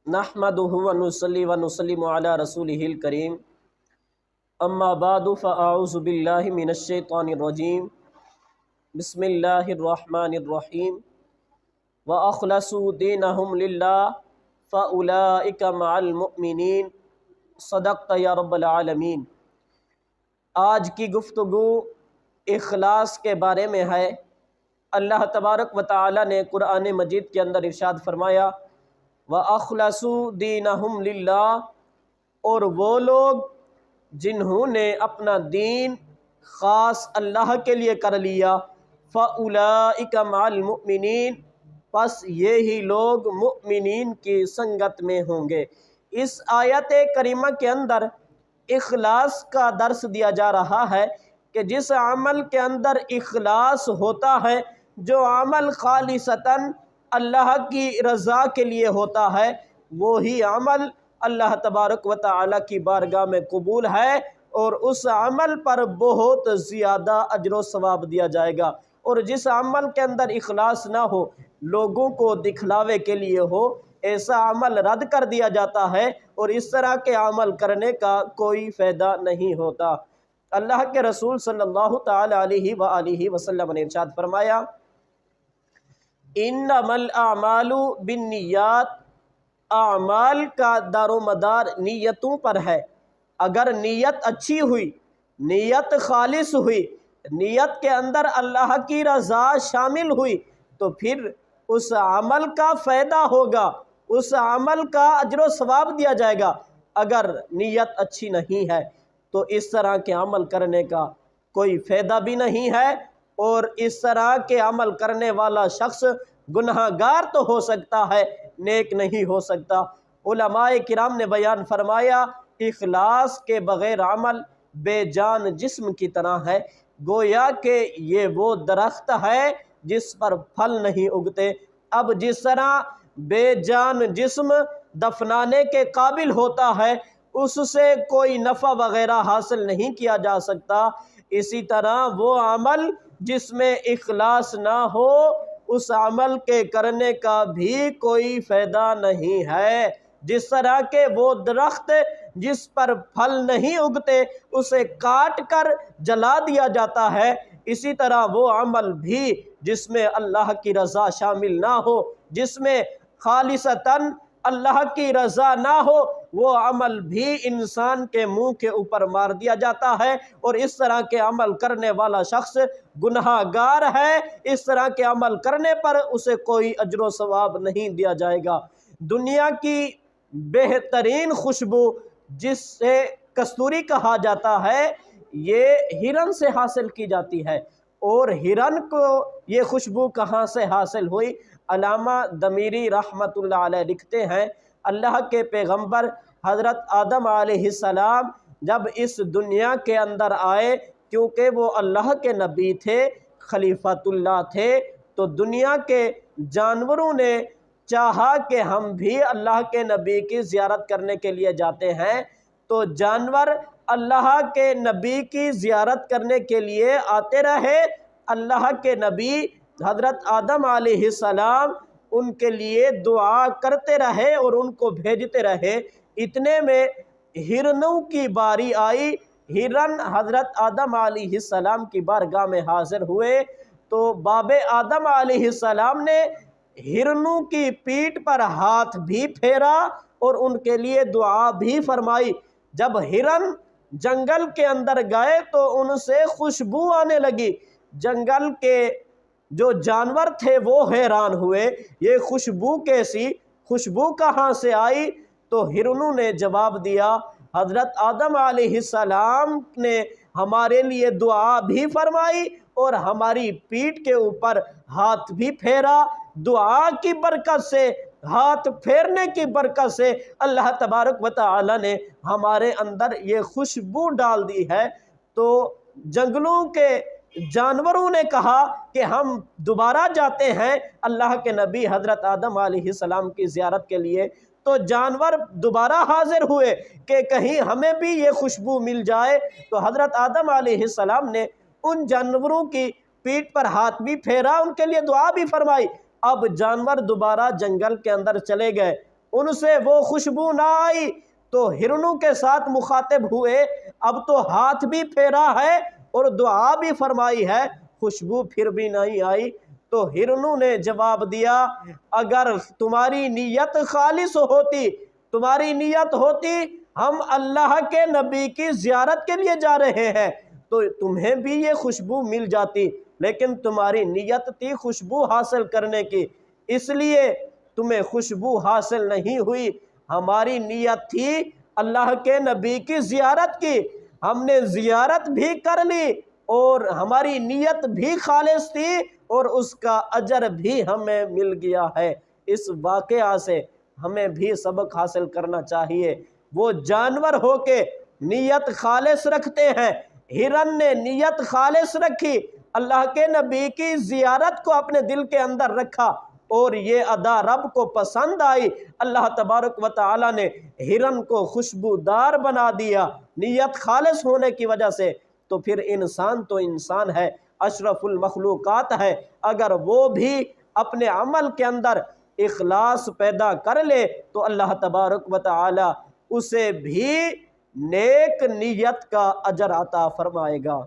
نحمدہ ونصلی ونسلم علی رسولہ الکریم اما بعد فاعوذ باللہ من الشیطان الرجیم بسم اللہ الرحمن الرحیم وَأَخْلَصُوا دِينَهُمْ لِلَّهِ فَأُولَئِكَ مَعَ الْمُؤْمِنِينَ صدقت یا رب العالمین۔ آج کی گفتگو اخلاص کے بارے میں ہے۔ اللہ تبارک و تعالی نے قرآن مجید کے اندر ارشاد فرمایا وَأَخْلَصُوا دِينَهُمْ لِلَّهِ، اور وہ لوگ جنہوں نے اپنا دین خاص اللہ کے لیے کر لیا، فَأُولَئِكَ مَعَ الْمُؤْمِنِينَ، پس یہی لوگ مؤمنین کی سنگت میں ہوں گے۔ اس آیت کریمہ کے اندر اخلاص کا درس دیا جا رہا ہے کہ جس عمل کے اندر اخلاص ہوتا ہے، جو عمل خالصتاً اللہ کی رضا کے لیے ہوتا ہے، وہی عمل اللہ تبارک و تعالی کی بارگاہ میں قبول ہے اور اس عمل پر بہت زیادہ اجر و ثواب دیا جائے گا۔ اور جس عمل کے اندر اخلاص نہ ہو، لوگوں کو دکھلاوے کے لیے ہو، ایسا عمل رد کر دیا جاتا ہے اور اس طرح کے عمل کرنے کا کوئی فائدہ نہیں ہوتا۔ اللہ کے رسول صلی اللہ تعالی علیہ وآلہ وسلم نے ارشاد فرمایا انما الاعمال بالنیات، اعمال کا دار و مدار نیتوں پر ہے۔ اگر نیت اچھی ہوئی، نیت خالص ہوئی، نیت کے اندر اللہ کی رضا شامل ہوئی، تو پھر اس عمل کا فائدہ ہوگا، اس عمل کا اجر و ثواب دیا جائے گا۔ اگر نیت اچھی نہیں ہے تو اس طرح کے عمل کرنے کا کوئی فائدہ بھی نہیں ہے، اور اس طرح کے عمل کرنے والا شخص گناہ گار تو ہو سکتا ہے، نیک نہیں ہو سکتا۔ علماء کرام نے بیان فرمایا اخلاص کے بغیر عمل بے جان جسم کی طرح ہے، گویا کہ یہ وہ درخت ہے جس پر پھل نہیں اگتے۔ اب جس طرح بے جان جسم دفنانے کے قابل ہوتا ہے، اس سے کوئی نفع وغیرہ حاصل نہیں کیا جا سکتا، اسی طرح وہ عمل جس میں اخلاص نہ ہو، اس عمل کے کرنے کا بھی کوئی فائدہ نہیں ہے۔ جس طرح کہ وہ درخت جس پر پھل نہیں اگتے اسے کاٹ کر جلا دیا جاتا ہے، اسی طرح وہ عمل بھی جس میں اللہ کی رضا شامل نہ ہو، جس میں خالصتاً اللہ کی رضا نہ ہو، وہ عمل بھی انسان کے منہ کے اوپر مار دیا جاتا ہے، اور اس طرح کے عمل کرنے والا شخص گناہ گار ہے۔ اس طرح کے عمل کرنے پر اسے کوئی اجر و ثواب نہیں دیا جائے گا۔ دنیا کی بہترین خوشبو جس سے کستوری کہا جاتا ہے، یہ ہرن سے حاصل کی جاتی ہے، اور ہرن کو یہ خوشبو کہاں سے حاصل ہوئی؟ علامہ دمیری رحمۃ اللہ علیہ لکھتے ہیں اللہ کے پیغمبر حضرت آدم علیہ السلام جب اس دنیا کے اندر آئے، کیونکہ وہ اللہ کے نبی تھے، خلیفۃ اللہ تھے، تو دنیا کے جانوروں نے چاہا کہ ہم بھی اللہ کے نبی کی زیارت کرنے کے لیے جاتے ہیں، تو جانور اللہ کے نبی کی زیارت کرنے کے لیے آتے رہے۔ اللہ کے نبی حضرت آدم علیہ السلام ان کے لیے دعا کرتے رہے اور ان کو بھیجتے رہے۔ اتنے میں ہرنوں کی باری آئی، ہرن حضرت آدم علیہ السلام کی بارگاہ میں حاضر ہوئے، تو باب آدم علیہ السلام نے ہرنوں کی پیٹھ پر ہاتھ بھی پھیرا اور ان کے لیے دعا بھی فرمائی۔ جب ہرن جنگل کے اندر گئے تو ان سے خوشبو آنے لگی، جنگل کے جو جانور تھے وہ حیران ہوئے، یہ خوشبو کیسی، خوشبو کہاں سے آئی؟ تو ہرنوں نے جواب دیا حضرت آدم علیہ السلام نے ہمارے لیے دعا بھی فرمائی اور ہماری پیٹھ کے اوپر ہاتھ بھی پھیرا۔ دعا کی برکت سے، ہاتھ پھیرنے کی برکت سے اللہ تبارک و تعالی نے ہمارے اندر یہ خوشبو ڈال دی ہے۔ تو جنگلوں کے جانوروں نے کہا کہ ہم دوبارہ جاتے ہیں اللہ کے نبی حضرت آدم علیہ السلام کی زیارت کے لیے، تو جانور دوبارہ حاضر ہوئے کہ کہیں ہمیں بھی یہ خوشبو مل جائے، تو حضرت آدم علیہ السلام نے ان جانوروں کی پیٹھ پر ہاتھ بھی پھیرا، ان کے لیے دعا بھی فرمائی۔ اب جانور دوبارہ جنگل کے اندر چلے گئے، ان سے وہ خوشبو نہ آئی تو ہرنوں کے ساتھ مخاطب ہوئے، اب تو ہاتھ بھی پھیرا ہے اور دعا بھی فرمائی ہے، خوشبو پھر بھی نہیں آئی۔ تو ہرنوں نے جواب دیا، اگر تمہاری نیت خالص ہوتی، تمہاری نیت ہوتی ہم اللہ کے نبی کی زیارت کے لیے جا رہے ہیں تو تمہیں بھی یہ خوشبو مل جاتی، لیکن تمہاری نیت تھی خوشبو حاصل کرنے کی، اس لیے تمہیں خوشبو حاصل نہیں ہوئی۔ ہماری نیت تھی اللہ کے نبی کی زیارت کی، ہم نے زیارت بھی کر لی اور ہماری نیت بھی خالص تھی اور اس کا اجر بھی ہمیں مل گیا ہے۔ اس واقعہ سے ہمیں بھی سبق حاصل کرنا چاہیے۔ وہ جانور ہو کے نیت خالص رکھتے ہیں، ہرن نے نیت خالص رکھی، اللہ کے نبی کی زیارت کو اپنے دل کے اندر رکھا اور یہ ادا رب کو پسند آئی۔ اللہ تبارک و تعالی نے ہرن کو خوشبودار بنا دیا نیت خالص ہونے کی وجہ سے۔ تو پھر انسان تو انسان ہے، اشرف المخلوقات ہے، اگر وہ بھی اپنے عمل کے اندر اخلاص پیدا کر لے تو اللہ تبارک و تعالی اسے بھی نیک نیت کا اجر عطا فرمائے گا۔